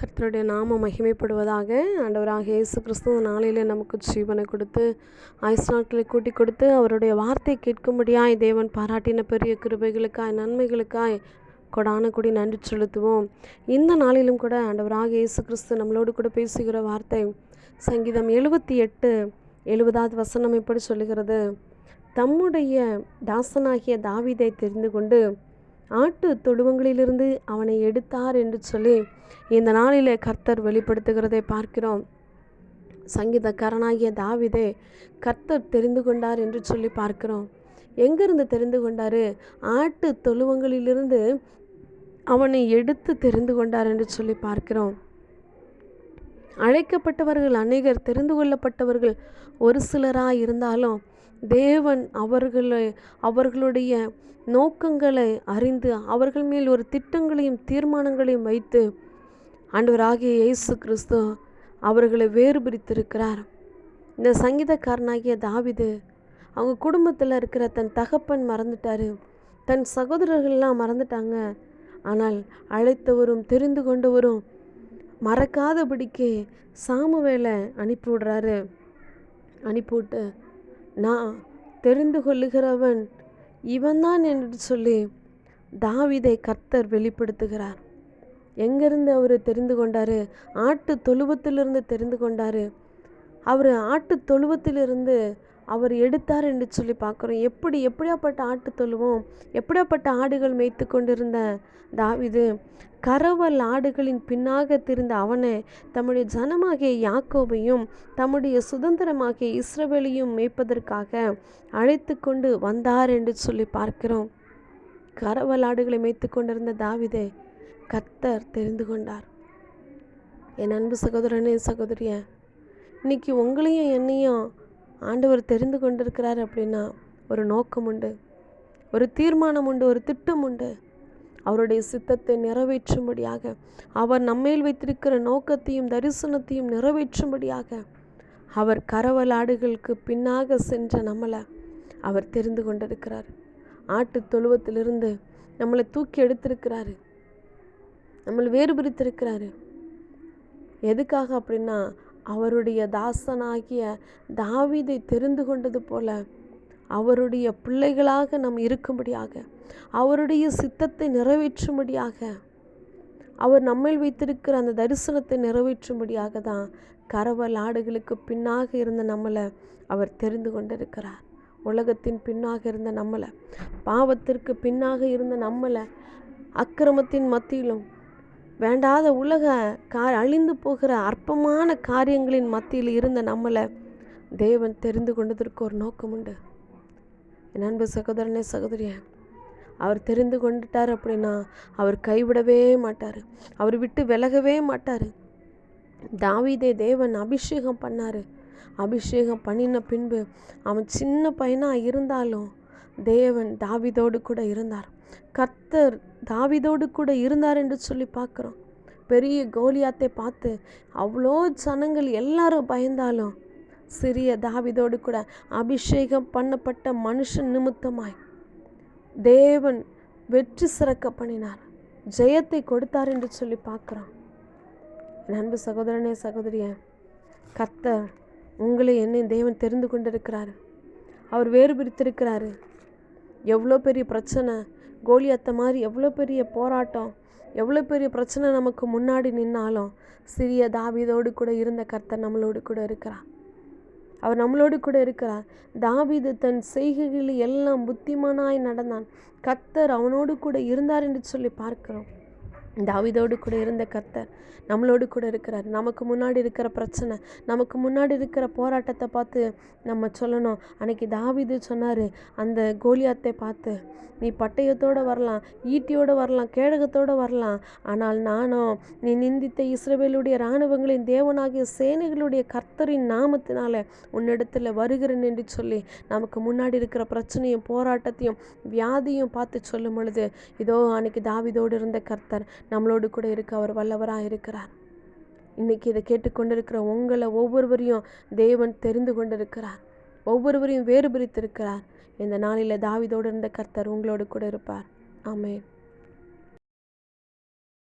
கர்த்தருடைய நாமம் மகிமைப்படுவதாக. ஆண்டவராக இயேசு கிறிஸ்து நாளிலே நமக்கு ஜீவனை கொடுத்து ஆயுசு நாட்களை கூட்டி கொடுத்து அவருடைய வார்த்தை கேட்கும்படியாய் தேவன் பாராட்டின பெரிய கிருபைகளுக்காய் நன்மைகளுக்காய் கொடான கொடி நன்றி செலுத்துவோம். இந்த நாளிலும் கூட ஆண்டவராக இயேசு கிறிஸ்து நம்மளோடு கூட பேசுகிற வார்த்தை சங்கீதம் 78:70 வசனம் எப்படி சொல்லுகிறது? தம்முடைய தாசனாகிய தாவீதை தெரிந்து கொண்டு ஆட்டு தொழுவங்களிலிருந்து அவனை எடுத்தார் என்று சொல்லி இந்த நாளிலே கர்த்தர் வெளிப்படுத்துகிறதை பார்க்கிறோம். சங்கீதக்காரனாகிய தாவீதை கர்த்தர் தெரிந்து கொண்டார் என்று சொல்லி பார்க்கிறோம். எங்கிருந்து தெரிந்து கொண்டார்? ஆட்டு தொழுவங்களிலிருந்து அவனை எடுத்து தெரிந்து கொண்டார் என்று சொல்லி பார்க்கிறோம். அழைக்கப்பட்டவர்கள் அநேகர், தெரிந்து கொள்ளப்பட்டவர்கள் ஒரு சிலராக இருந்தாலும் தேவன் அவர்களுடைய நோக்கங்களை அறிந்து அவர்கள் மேல் ஒரு திட்டங்களையும் தீர்மானங்களையும் வைத்து ஆண்டவராகிய இயேசு கிறிஸ்து அவர்களை வேறு பிரித்திருக்கிறார். இந்த சங்கீதக்காரனாகிய தாவீது அவங்க குடும்பத்தில் இருக்கிற தன் தகப்பன் மறந்துட்டார், தன் சகோதரர்கள்லாம் மறந்துட்டாங்க. ஆனால் அழைத்தவரும் தெரிந்து கொண்டவரும் மறக்காதபடிக்கு சாமுவேலை அனுப்பிவிடுறாரு. அனுப்பிவிட்டு நான் தெரிந்து கொள்ளுகிறவன் இவன்தான் என்று சொல்லி தாவீதை கர்த்தர் வெளிப்படுத்துகிறார். எங்கேருந்து அவர் தெரிந்து கொண்டார்? ஆட்டு தொழுவத்திலிருந்து தெரிந்து கொண்டார். அவர் ஆட்டு தொழுவத்திலிருந்து அவர் எடுத்தார் என்று சொல்லி பார்க்குறோம். எப்படியாப்பட்ட ஆட்டு தொழுவம், எப்படியாப்பட்ட ஆடுகள் மேய்த்து கொண்டிருந்த தாவீது கரவல் ஆடுகளின் பின்னாக திரிந்த அவனை தம்முடைய ஜனமாகிய யாக்கோபையும் தம்முடைய சுதந்திரமாகிய இஸ்ரவேலையும் மேய்ப்பதற்காக அழைத்து கொண்டு வந்தார் என்று சொல்லி பார்க்கிறோம். கரவல் ஆடுகளை மேய்த்து கொண்டிருந்த தாவீதை கர்த்தர் தெரிந்து கொண்டார். என் அன்பு சகோதரனே சகோதரிய, இன்னைக்கு உங்களையும் என்னையும் ஆண்டவர் தெரிந்து கொண்டிருக்கிறார் அப்படின்னா ஒரு நோக்கம் உண்டு, ஒரு தீர்மானம் உண்டு, ஒரு திட்டம் உண்டு. அவருடைய சித்தத்தை நிறைவேற்றும்படியாக, அவர் நம்மேல் வைத்திருக்கிற நோக்கத்தையும் தரிசனத்தையும் நிறைவேற்றும்படியாக அவர் கரவல் ஆடுகளுக்கு பின்னாக சென்ற நம்மளை அவர் தெரிந்து கொண்டிருக்கிறார். ஆட்டு தொழுவத்திலிருந்து நம்மளை தூக்கி எடுத்திருக்கிறாரு, நம்மளை வேறு பிரித்திருக்கிறாரு. எதுக்காக அப்படின்னா அவருடைய தாசனாகிய தாவீதை தெரிந்து கொண்டது போல அவருடைய பிள்ளைகளாக நாம் இருக்கும்படியாக, அவருடைய சித்தத்தை நிறைவேற்றும்படியாக, அவர் நம்மை வைத்திருக்கிற அந்த தரிசனத்தை நிறைவேற்றும்படியாக தான் கரவல் ஆடுகளுக்கு பின்னாக இருந்த நம்மளை அவர் தெரிந்து கொண்டிருக்கிறார். உலகத்தின் பின்னாக இருந்த நம்மளை, பாவத்திற்கு பின்னாக இருந்த நம்மளை, அக்கிரமத்தின் மத்தியிலும் வேண்டாத உலக அழிந்து போகிற அற்பமான காரியங்களின் மத்தியில் இருந்த நம்மளை தேவன் தெரிந்து கொண்டதற்கு ஒரு நோக்கம் உண்டு. என் அன்பு சகோதரனே சகோதரிய, அவர் தெரிந்து கொண்டுட்டார் அப்படின்னா அவர் கைவிடவே மாட்டார், அவர் விட்டு விலகவே மாட்டார். தாவீதை தேவன் அபிஷேகம் பண்ணார். அபிஷேகம் பண்ணின பின்பு அவன் சின்ன பையனாக இருந்தாலும் தேவன் தாவீதோடு கூட இருந்தார். கர்த்தர் தாவீதோடு கூட இருந்தார் என்று சொல்லி பார்க்குறோம். பெரிய கோலியாத்தை பார்த்து அவ்வளோ ஜனங்கள் எல்லாரும் பயந்தாலும் சிறிய தாவீதோடு கூட அபிஷேகம் பண்ணப்பட்ட மனுஷன் நிமித்தமாய் தேவன் வெற்றி சிறக்க பண்ணினார், ஜெயத்தை கொடுத்தார் என்று சொல்லி பார்க்குறோம். அன்பு சகோதரனே சகோதரிய, கர்த்தர் உங்களை என்னை தேவன் தெரிந்து கொண்டிருக்கிறாரு. அவர் வேறு பிரித்திருக்கிறாரு. எவ்வளோ பெரிய பிரச்சனை, கோலியாத்த மாதிரி எவ்வளோ பெரிய போராட்டம், எவ்வளோ பெரிய பிரச்சனை நமக்கு முன்னாடி நின்னாலும் சிறிய தாவீதோடு கூட இருந்த கர்த்தர் நம்மளோடு கூட இருக்கிறார். அவர் நம்மளோடு கூட இருக்கிறார். தாவீது தன் செய்கைகளில் எல்லாம் புத்திமானாய் நடந்தான். கர்த்தர் அவனோடு கூட இருந்தார் என்று சொல்லி பார்க்கிறோம். தாவீதோடு கூட இருந்த கர்த்தர் நம்மளோடு கூட இருக்கிறார். நமக்கு முன்னாடி இருக்கிற பிரச்சனை, நமக்கு முன்னாடி இருக்கிற போராட்டத்தை பார்த்து நம்ம சொல்லணும், அன்னைக்கு தாவீது சொன்னார் அந்த கோலியாத்தை பார்த்து, நீ பட்டயத்தோடு வரலாம், ஈட்டியோடு வரலாம், கேடகத்தோடு வரலாம், ஆனால் நானும் நீ நிந்தித்த இஸ்ரவேலுடைய இராணுவங்களின் தேவனாகிய சேனைகளுடைய கர்த்தரின் நாமத்தினால உன்னிடத்தில் வருகிறேன் என்று சொல்லி நமக்கு முன்னாடி இருக்கிற பிரச்சனையும் போராட்டத்தையும் வியாதியும் பார்த்து சொல்லும் பொழுது, இதோ அன்னைக்கு தாவீதோடு இருந்த கர்த்தர் நம்மளோடு கூட இருக்க அவர் வல்லவராக இருக்கிறார். இன்னைக்கு இதை கேட்டுக்கொண்டிருக்கிற உங்களை ஒவ்வொருவரையும் தேவன் தெரிந்து கொண்டிருக்கிறார், ஒவ்வொருவரையும் வேறு பிரித்திருக்கிறார். இந்த நாளில் தாவீதோடு இருந்த கர்த்தர் உங்களோடு கூட இருப்பார். ஆமென்.